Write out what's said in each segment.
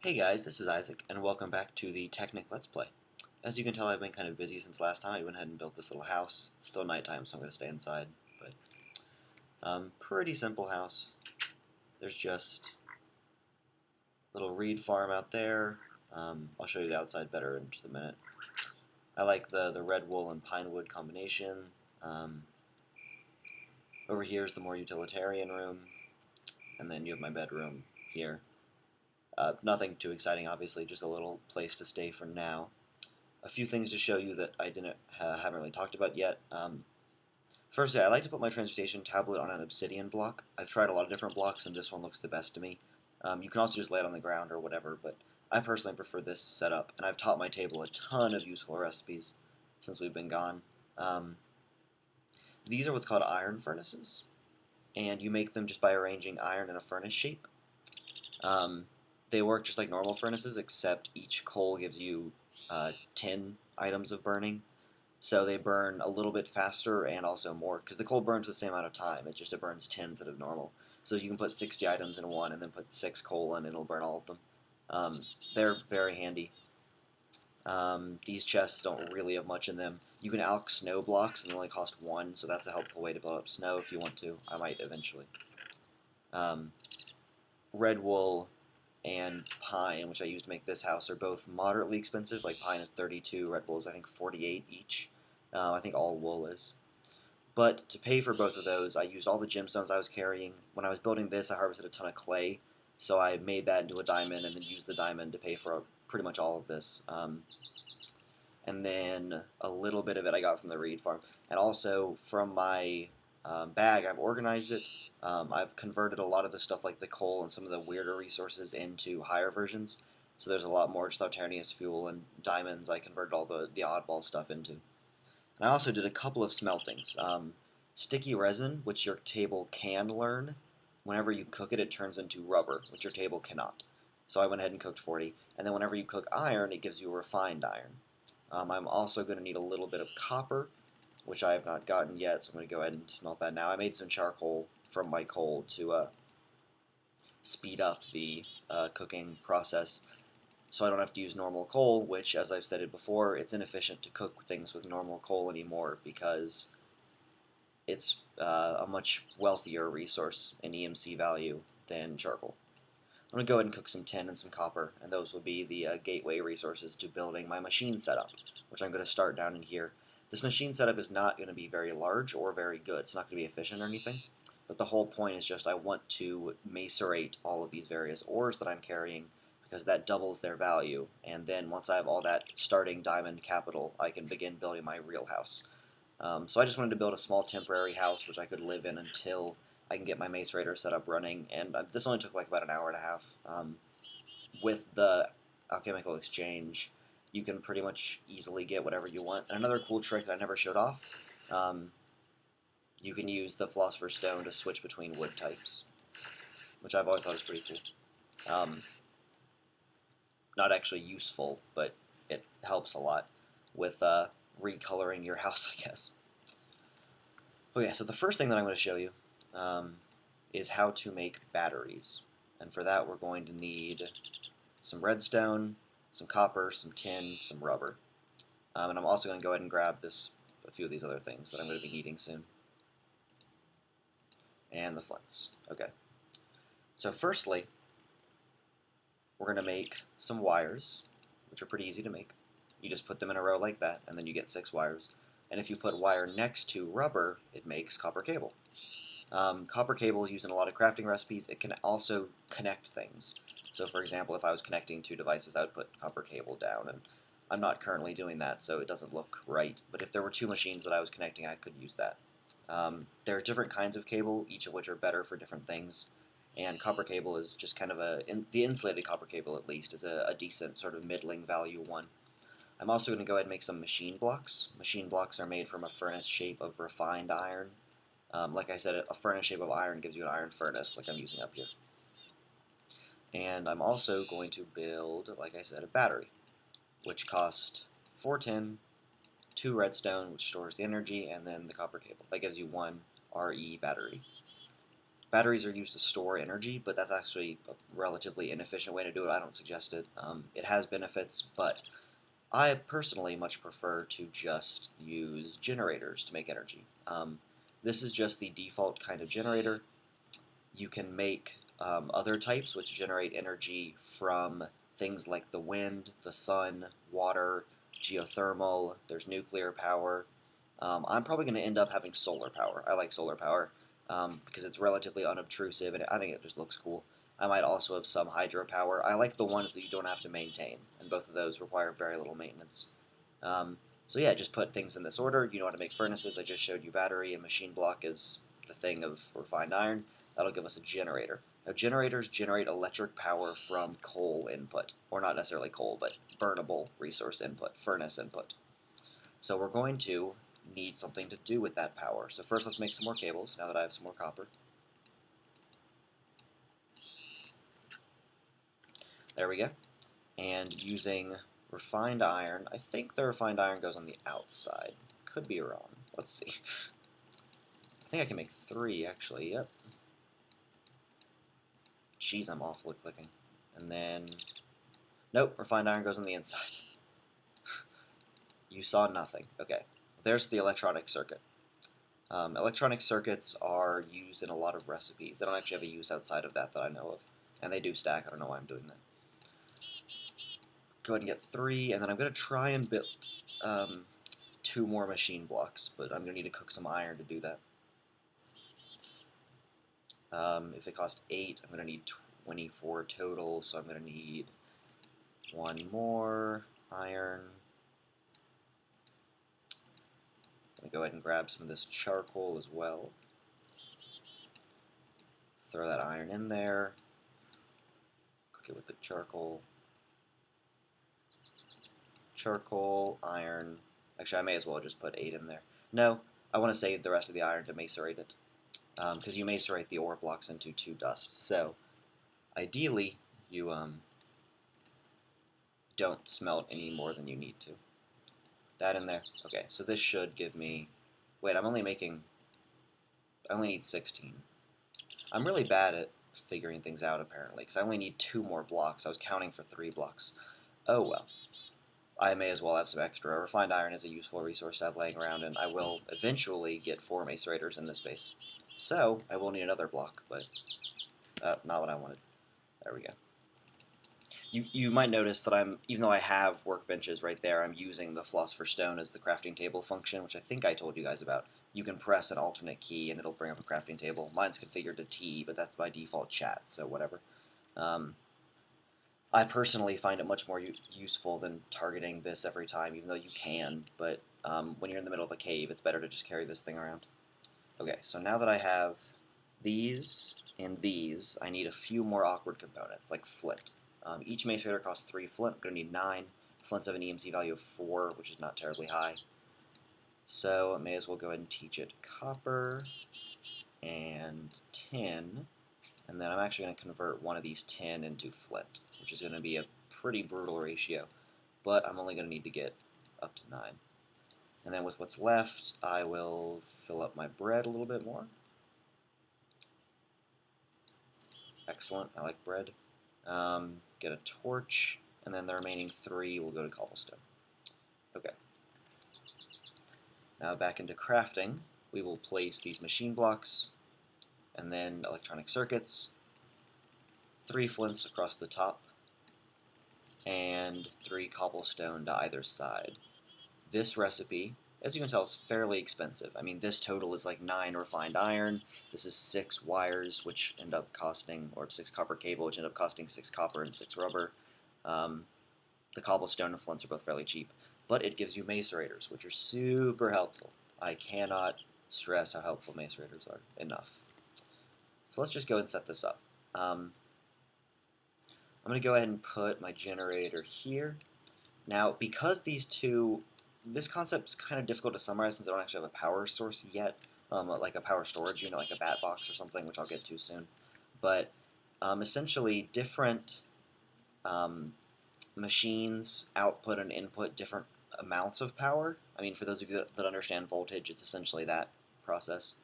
Hey guys, this is Isaac, and welcome back to the Technic Let's Play. As you can tell, I've been kind of busy since last time. I went ahead and built this little house. It's still nighttime, so I'm going to stay inside, but pretty simple house. There's just a little reed farm out there. I'll show you the outside better in just a minute. I like the red wool and pine wood combination. Over here is the more utilitarian room, and then you have my bedroom here. Nothing too exciting, obviously, just a little place to stay for now. A few things to show you that I haven't really talked about yet. Firstly, I like to put my transportation tablet on an obsidian block. I've tried a lot of different blocks, and this one looks the best to me. You can also just lay it on the ground or whatever, but I personally prefer this setup, and I've taught my table a ton of useful recipes since we've been gone. These are what's called iron furnaces, and you make them just by arranging iron in a furnace shape. They work just like normal furnaces, except each coal gives you 10 items of burning. So they burn a little bit faster and also more, because the coal burns the same amount of time. It burns 10 instead of normal. So you can put 60 items in one and then put 6 coal in and it'll burn all of them. They're very handy. These chests don't really have much in them. You can alch snow blocks and they only cost 1, so that's a helpful way to build up snow if you want to. I might eventually. Red wool and pine, which I used to make this house, are both moderately expensive. Like pine is 32, red wool is I think 48 each. I think all wool is. But to pay for both of those, I used all the gemstones I was carrying. When I was building this, I harvested a ton of clay, so I made that into a diamond and then used the diamond to pay for pretty much all of this. And then a little bit of it I got from the reed farm. And also from my bag, I've organized it. I've converted a lot of the stuff like the coal and some of the weirder resources into higher versions. So there's a lot more just Laternius fuel and diamonds I converted all the oddball stuff into. And I also did a couple of smeltings. Sticky resin, which your table can learn. Whenever you cook it, it turns into rubber, which your table cannot. So I went ahead and cooked 40. And then whenever you cook iron, it gives you refined iron. I'm also going to need a little bit of copper, which I have not gotten yet, so I'm going to go ahead and smelt that now. I made some charcoal from my coal to speed up the cooking process, so I don't have to use normal coal, which, as I've stated before, it's inefficient to cook things with normal coal anymore because it's a much wealthier resource in EMC value than charcoal. I'm going to go ahead and cook some tin and some copper, and those will be the gateway resources to building my machine setup, which I'm going to start down in here. This machine setup is not going to be very large or very good. It's not going to be efficient or anything, but the whole point is just I want to macerate all of these various ores that I'm carrying because that doubles their value, and then once I have all that starting diamond capital, I can begin building my real house. So I just wanted to build a small temporary house which I could live in until I can get my macerator set up running, and this only took like about an hour and a half. With the alchemical exchange, you can pretty much easily get whatever you want. And another cool trick that I never showed off, you can use the Philosopher's Stone to switch between wood types, which I've always thought was pretty cool. Not actually useful, but it helps a lot with recoloring your house, I guess. Okay, so the first thing that I'm going to show you is how to make batteries. And for that, we're going to need some redstone, some copper, some tin, some rubber. And I'm also going to go ahead and grab a few of these other things that I'm going to be needing soon. And the flints. Okay. So firstly, we're going to make some wires, which are pretty easy to make. You just put them in a row like that, and then you get 6 wires. And if you put wire next to rubber, it makes copper cable. Copper cable is used in a lot of crafting recipes. It can also connect things. So for example, if I was connecting 2 devices, I would put copper cable down, and I'm not currently doing that, so it doesn't look right. But if there were 2 machines that I was connecting, I could use that. There are different kinds of cable, each of which are better for different things. And copper cable is just kind of the insulated copper cable at least, is a decent sort of middling value one. I'm also going to go ahead and make some machine blocks. Machine blocks are made from a furnace shape of refined iron. Like I said, a furnace shape of iron gives you an iron furnace, like I'm using up here. And I'm also going to build, like I said, a battery, which costs 4 tin, 2 redstone, which stores the energy, and then the copper cable. That gives you 1 RE battery. Batteries are used to store energy, but that's actually a relatively inefficient way to do it. I don't suggest it. It has benefits, but I personally much prefer to just use generators to make energy. This is just the default kind of generator. You can make other types which generate energy from things like the wind, the sun, water, geothermal, there's nuclear power. I'm probably going to end up having solar power. I like solar power because it's relatively unobtrusive and I think it just looks cool. I might also have some hydropower. I like the ones that you don't have to maintain, and both of those require very little maintenance. So yeah, just put things in this order. You know how to make furnaces. I just showed you battery, and machine block is the thing of refined iron. That'll give us a generator. Now generators generate electric power from coal input, or not necessarily coal, but burnable resource input, furnace input. So we're going to need something to do with that power. So first let's make some more cables, now that I have some more copper. There we go. And using refined iron, I think the refined iron goes on the outside. Could be wrong. Let's see. I think I can make 3, actually, yep. Jeez, I'm awful at clicking. And then, nope, refined iron goes on the inside. You saw nothing. Okay, there's the electronic circuit. Electronic circuits are used in a lot of recipes. They don't actually have a use outside of that I know of. And they do stack. I don't know why I'm doing that. Go ahead and get 3, and then I'm going to try and build 2 more machine blocks, but I'm going to need to cook some iron to do that. If it costs 8, I'm going to need 24 total, so I'm going to need 1 more iron. I'm going to go ahead and grab some of this charcoal as well. Throw that iron in there. Cook it with the charcoal. Charcoal, iron. Actually, I may as well just put 8 in there. No, I want to save the rest of the iron to macerate it. Because you macerate the ore blocks into 2 dust. So, ideally, you don't smelt any more than you need to. That in there. Okay, so this should give me... Wait, I'm only making... I only need 16. I'm really bad at figuring things out, apparently, because I only need 2 more blocks. I was counting for 3 blocks. Oh well. I may as well have some extra. Refined iron is a useful resource to have laying around, and I will eventually get 4 macerators in this base. So, I will need another block, but not what I wanted. There we go. You might notice that even though I have workbenches right there, I'm using the Philosopher's Stone as the crafting table function, which I think I told you guys about. You can press an alternate key and it'll bring up a crafting table. Mine's configured to T, but that's by default chat, so whatever. I personally find it much more useful than targeting this every time, even though you can, but when you're in the middle of a cave, it's better to just carry this thing around. Okay, so now that I have these and these, I need a few more awkward components, like flint. Each macerator costs 3 flint. I'm going to need 9. Flints have an EMC value of 4, which is not terribly high. So I may as well go ahead and teach it copper and tin. And then I'm actually going to convert one of these tin into flint, which is going to be a pretty brutal ratio. But I'm only going to need to get up to 9. And then with what's left, I will fill up my bread a little bit more. Excellent, I like bread. Get a torch, and then the remaining 3 will go to cobblestone. Okay. Now back into crafting, we will place these machine blocks, and then electronic circuits, 3 flints across the top, and 3 cobblestone to either side. This recipe, as you can tell, it's fairly expensive. I mean, this total is like 9 refined iron. This is 6 wires, which end up costing, or 6 copper cable, which end up costing 6 copper and 6 rubber. The cobblestone and flints are both fairly cheap, but it gives you macerators, which are super helpful. I cannot stress how helpful macerators are enough. So let's just go and set this up. I'm going to go ahead and put my generator here. Now, because these two... This concept's kind of difficult to summarize since I don't actually have a power source yet, like a power storage unit, like a bat box or something, which I'll get to soon. But essentially, different machines output and input different amounts of power. I mean, for those of you that understand voltage, it's essentially that process.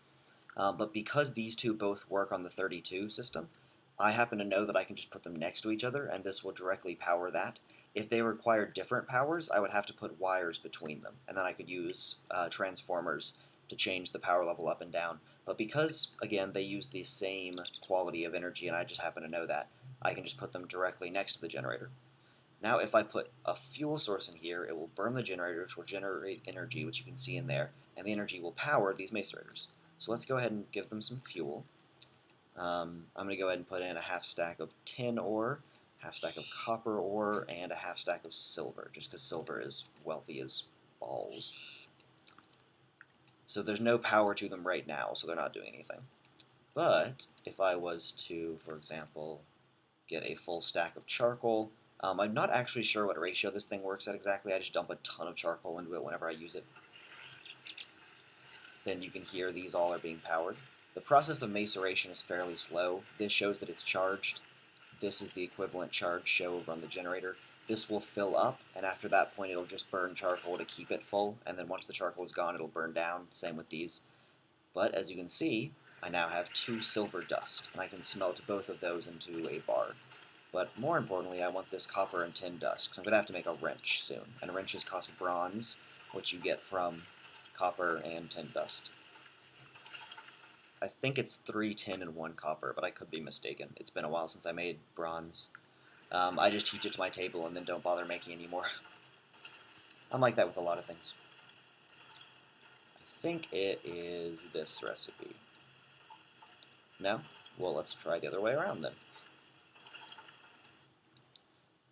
But because these two both work on the 32 system, I happen to know that I can just put them next to each other, and this will directly power that. If they require different powers, I would have to put wires between them, and then I could use transformers to change the power level up and down. But because, again, they use the same quality of energy, and I just happen to know that, I can just put them directly next to the generator. Now if I put a fuel source in here, it will burn the generator, which will generate energy, which you can see in there, and the energy will power these macerators. So let's go ahead and give them some fuel. I'm going to go ahead and put in a half stack of tin ore, half stack of copper ore, and a half stack of silver, just because silver is wealthy as balls. So there's no power to them right now, so they're not doing anything. But if I was to, for example, get a full stack of charcoal, I'm not actually sure what ratio this thing works at exactly. I just dump a ton of charcoal into it whenever I use it. Then you can hear these all are being powered. The process of maceration is fairly slow. This shows that it's charged. This is the equivalent charge show over on the generator. This will fill up, and after that point it'll just burn charcoal to keep it full, and then once the charcoal is gone it'll burn down. Same with these. But as you can see, I now have 2 silver dust, and I can smelt both of those into a bar. But more importantly, I want this copper and tin dust, because I'm going to have to make a wrench soon. And wrenches cost bronze, which you get from copper and tin dust. I think it's 3 tin and 1 copper, but I could be mistaken. It's been a while since I made bronze. I just teach it to my table and then don't bother making any more. I'm like that with a lot of things. I think it is this recipe. No? Well, let's try the other way around then.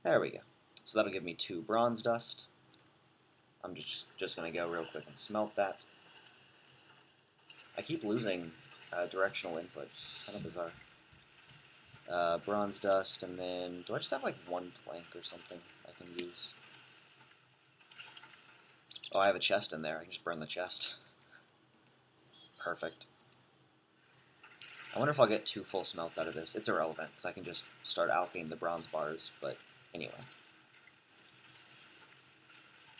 There we go. So that'll give me 2 bronze dust. I'm just going to go real quick and smelt that. I keep losing directional input. It's kind of bizarre. Bronze dust, and then... Do I just have like 1 plank or something I can use? Oh, I have a chest in there. I can just burn the chest. Perfect. I wonder if I'll get 2 full smelts out of this. It's irrelevant, because I can just start alching the bronze bars, but anyway.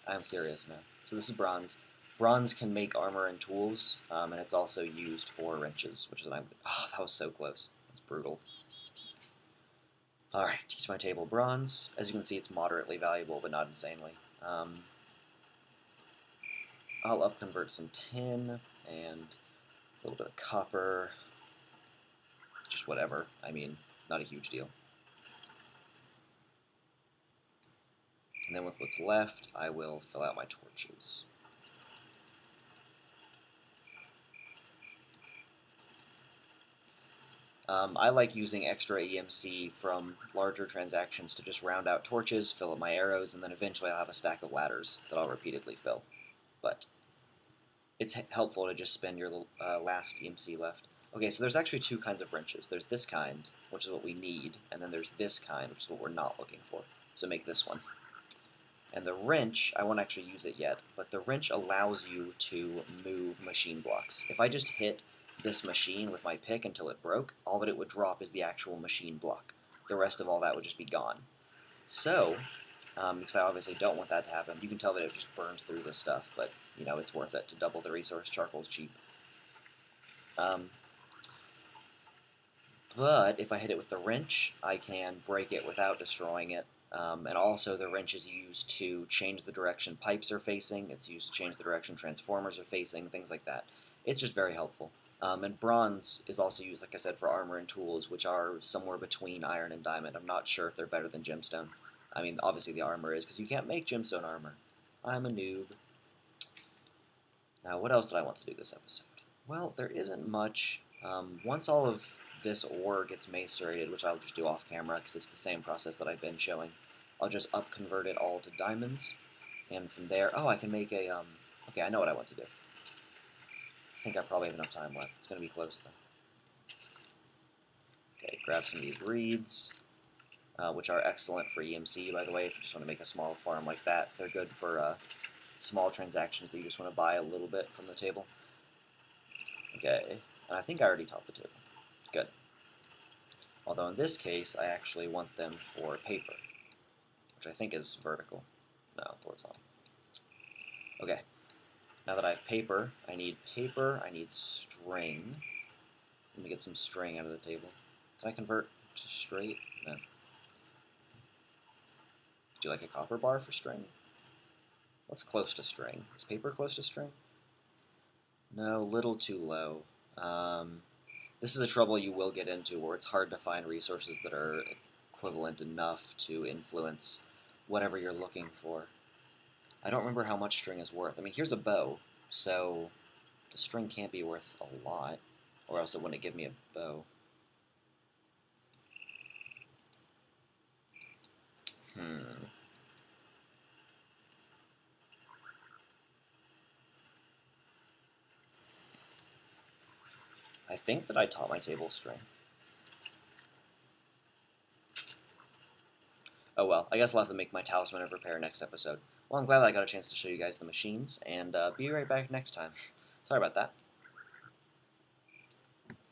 I'm curious now. So this is bronze. Bronze can make armor and tools, and it's also used for wrenches, which is what I'm... Oh, that was so close. That's brutal. Alright, teach my table bronze. As you can see, it's moderately valuable, but not insanely. I'll up-convert some tin, and a little bit of copper. Just whatever. I mean, not a huge deal. And then with what's left, I will fill out my torches. I like using extra EMC from larger transactions to just round out torches, fill up my arrows, and then eventually I'll have a stack of ladders that I'll repeatedly fill. But it's helpful to just spend your last EMC left. Okay, so there's actually 2 kinds of wrenches. There's this kind, which is what we need, and then there's this kind, which is what we're not looking for. So make this one. And the wrench, I won't actually use it yet, but the wrench allows you to move machine blocks. If I just hit this machine with my pick until it broke, all that it would drop is the actual machine block. The rest of all that would just be gone. So, because I obviously don't want that to happen, you can tell that it just burns through this stuff, but, you know, it's worth it to double the resource. Charcoal's cheap. But if I hit it with the wrench, I can break it without destroying it. And also the wrench is used to change the direction pipes are facing, it's used to change the direction transformers are facing, things like that. It's just very helpful. And bronze is also used, like I said, for armor and tools, which are somewhere between iron and diamond. I'm not sure if they're better than gemstone. I mean, obviously the armor is, because you can't make gemstone armor. I'm a noob. Now, what else did I want to do this episode? Well, there isn't much. Once all of this ore gets macerated, which I'll just do off camera because it's the same process that I've been showing, I'll just up-convert it all to diamonds, and from there, oh, I can make a, okay, I know what I want to do. I think I probably have enough time left. It's going to be close, though. Okay, grab some of these reeds, which are excellent for EMC, by the way, if you just want to make a small farm like that. They're good for small transactions that you just want to buy a little bit from the table. Okay, and I think I already topped the table. Good. Although in this case, I actually want them for paper, which I think is vertical. No, horizontal. Okay. Now that I have paper, I need string, Let me get some string out of the table. Can I convert to straight? No. Would you like a copper bar for string? What's close to string? Is paper close to string? No, little too low. This is a trouble you will get into where it's hard to find resources that are equivalent enough to influence whatever you're looking for. I don't remember how much string is worth. I mean, here's a bow, so the string can't be worth a lot, or else it wouldn't give me a bow. I think that I taught my table string. Oh well, I guess I'll have to make my talisman of repair next episode. Well, I'm glad I got a chance to show you guys the machines, and be right back next time. Sorry about that.